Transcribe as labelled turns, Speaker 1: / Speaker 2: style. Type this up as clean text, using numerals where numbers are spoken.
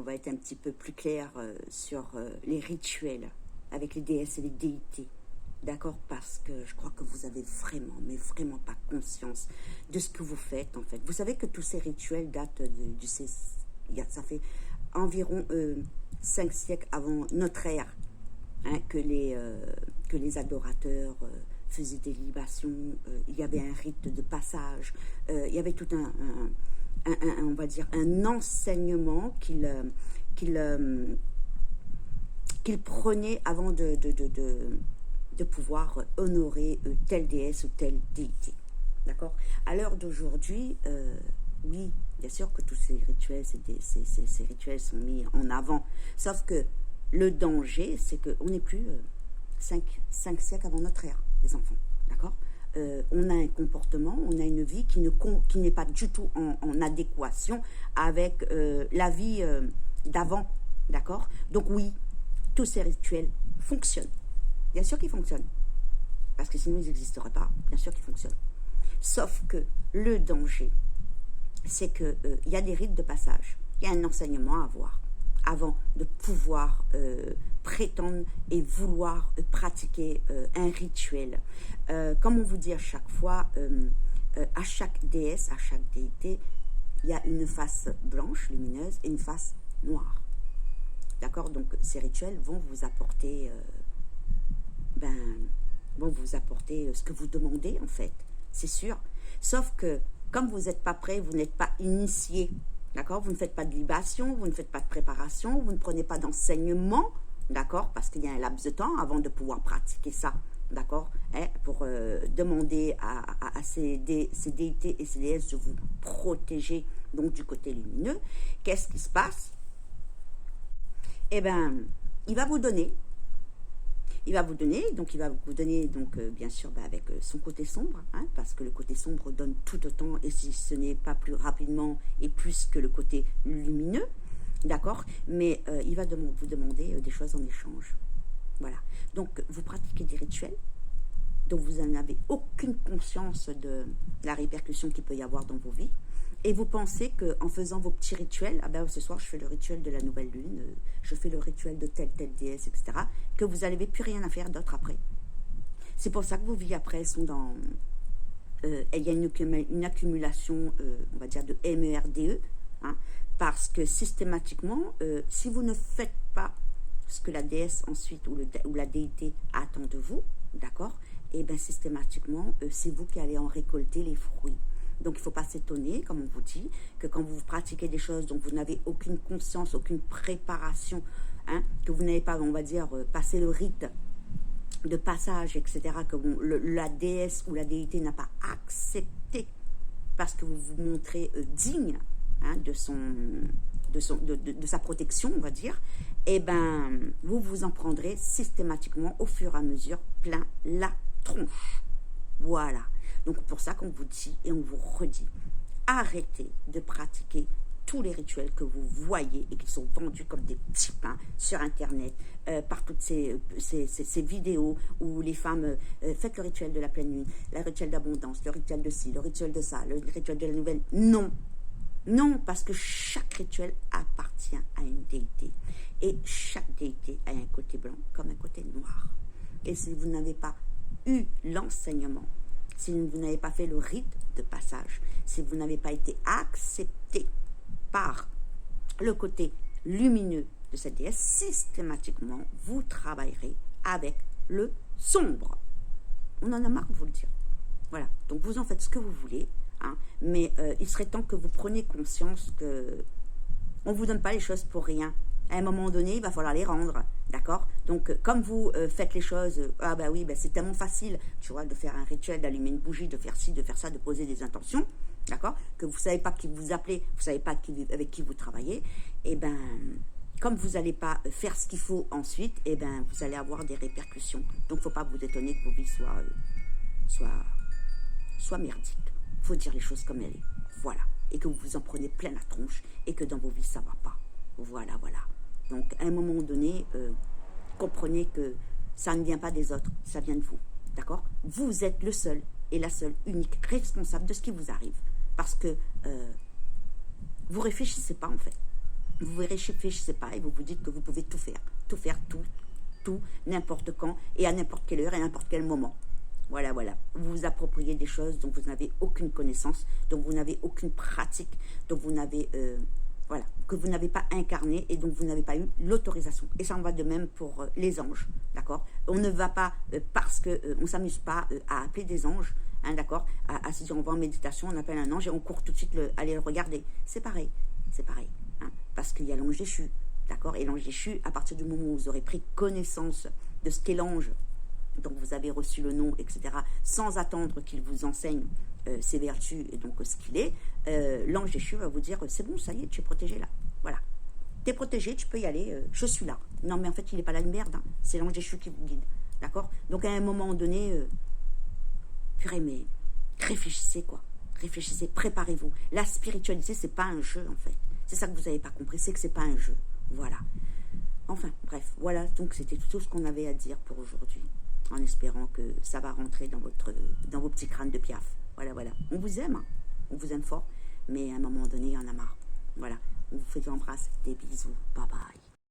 Speaker 1: va être un petit peu plus clair sur les rituels avec les déesses et les déités. D'accord? Parce que je crois que vous avez vraiment, mais vraiment pas conscience de ce que vous faites, en fait. Vous savez que tous ces rituels datent ça fait environ 5 siècles avant notre ère, hein, que les adorateurs faisaient des libations. Il y avait un rite de passage. Il y avait tout on va dire, un enseignement qu'il prenait avant de pouvoir honorer telle déesse ou telle déité. D'accord? À l'heure d'aujourd'hui, oui, bien sûr que tous ces rituels, ces rituels sont mis en avant. Sauf que le danger, c'est qu'on n'est plus 5 siècles avant notre ère, les enfants. D'accord? On a un comportement, on a une vie qui n'est pas du tout en adéquation avec la vie d'avant. D'accord? Donc oui, tous ces rituels fonctionnent. Bien sûr qu'ils fonctionnent. Parce que sinon, ils n'existeraient pas. Bien sûr qu'ils fonctionnent. Sauf que le danger, c'est qu'il y a des rites de passage. Il y a un enseignement à avoir avant de pouvoir prétendre et vouloir pratiquer un rituel. Comme on vous dit à chaque fois, à chaque déesse, à chaque déité, il y a une face blanche, lumineuse, et une face noire. D'accord? Donc, ces rituels vont vous apporter... vont vous apporter ce que vous demandez, en fait. C'est sûr. Sauf que, comme vous n'êtes pas prêt, vous n'êtes pas initié. D'accord? Vous ne faites pas de libation, vous ne faites pas de préparation, vous ne prenez pas d'enseignement. D'accord? Parce qu'il y a un laps de temps avant de pouvoir pratiquer ça. D'accord? Hein? Pour demander à ces déités et ces déesses de vous protéger, donc du côté lumineux. Qu'est-ce qui se passe? Eh bien, il va vous donner. Donc bien sûr, avec son côté sombre, hein, parce que le côté sombre donne tout autant, et si ce n'est pas plus rapidement et plus que le côté lumineux, d'accord? Mais il va vous demander des choses en échange. Voilà. Donc, vous pratiquez des rituels dont vous n'en avez aucune conscience de la répercussion qu'il peut y avoir dans vos vies. Et vous pensez qu'en faisant vos petits rituels, ah ben ce soir je fais le rituel de la nouvelle lune, je fais le rituel de telle déesse, etc., que vous n'avez plus rien à faire d'autre après. C'est pour ça que vos vies après sont dans... il y a une accumulation, on va dire, de MERDE, hein, parce que systématiquement, si vous ne faites pas ce que la déesse ensuite, ou la déité attend de vous, d'accord, et bien systématiquement, c'est vous qui allez en récolter les fruits. Donc, il ne faut pas s'étonner, comme on vous dit, que quand vous pratiquez des choses dont vous n'avez aucune conscience, aucune préparation, hein, que vous n'avez pas, on va dire, passé le rite de passage, etc., que la déesse ou la déité n'a pas accepté parce que vous vous montrez digne, hein, de sa protection, on va dire, eh bien, vous vous en prendrez systématiquement au fur et à mesure plein la tronche. Voilà. Donc, pour ça qu'on vous dit et on vous redit, arrêtez de pratiquer tous les rituels que vous voyez et qui sont vendus comme des petits pains sur Internet, par toutes ces vidéos où les femmes faites le rituel de la pleine lune, le rituel d'abondance, le rituel de ci, le rituel de ça, le rituel de la nouvelle. Non. Non, parce que chaque rituel appartient à une déité. Et chaque déité a un côté blanc comme un côté noir. Et si vous n'avez pas eu l'enseignement, si vous n'avez pas fait le rite de passage, si vous n'avez pas été accepté par le côté lumineux de cette déesse, systématiquement, vous travaillerez avec le sombre. On en a marre de vous le dire. Voilà, donc vous en faites ce que vous voulez, hein, mais il serait temps que vous preniez conscience que on ne vous donne pas les choses pour rien. À un moment donné, il va falloir les rendre, d'accord? Donc, comme vous faites les choses, ah bah oui, bah c'est tellement facile, tu vois, de faire un rituel, d'allumer une bougie, de faire ci, de faire ça, de poser des intentions, d'accord? Que vous ne savez pas qui vous appelez, vous ne savez pas avec qui vous travaillez, et ben, comme vous n'allez pas faire ce qu'il faut ensuite, et ben, vous allez avoir des répercussions. Donc, il ne faut pas vous étonner que vos vies soient merdiques. Il faut dire les choses comme elles sont. Voilà. Et que vous vous en prenez plein la tronche, et que dans vos vies, ça ne va pas. Voilà, voilà. Donc, à un moment donné, comprenez que ça ne vient pas des autres, ça vient de vous, d'accord? Vous êtes le seul et la seule unique responsable de ce qui vous arrive. Parce que vous ne réfléchissez pas, en fait. vous ne réfléchissez pas et vous vous dites que vous pouvez tout faire, tout, n'importe quand et à n'importe quelle heure et à n'importe quel moment. Voilà, voilà. Vous vous appropriez des choses dont vous n'avez aucune connaissance, dont vous n'avez aucune pratique, dont vous n'avez, voilà, que vous n'avez pas incarné et dont vous n'avez pas eu l'autorisation. Et ça en va de même pour les anges, d'accord? On ne va pas, parce qu'on ne s'amuse pas à appeler des anges, hein, d'accord? À se dire on va en méditation, on appelle un ange et on court tout de suite aller le regarder. C'est pareil, hein, parce qu'il y a l'ange déchu, d'accord? Et l'ange déchu, à partir du moment où vous aurez pris connaissance de ce qu'est l'ange, donc vous avez reçu le nom, etc., sans attendre qu'il vous enseigne ses vertus et donc ce qu'il est, l'ange déchu va vous dire, c'est bon, ça y est, tu es protégé là, voilà. Tu es protégé, tu peux y aller, je suis là. Non, mais en fait, il n'est pas là de merde, hein. C'est l'ange déchu qui vous guide, d'accord? Donc à un moment donné, purée, mais réfléchissez, quoi. Réfléchissez, préparez-vous. La spiritualité, c'est pas un jeu, en fait. C'est ça que vous n'avez pas compris, c'est que c'est pas un jeu, voilà. Enfin, bref, voilà, donc c'était tout ce qu'on avait à dire pour aujourd'hui, en espérant que ça va rentrer dans vos petits crânes de piaf. Voilà, voilà. On vous aime, hein. On vous aime fort, mais à un moment donné, il y en a marre. Voilà, on vous fait des embrasses, des bisous, bye bye.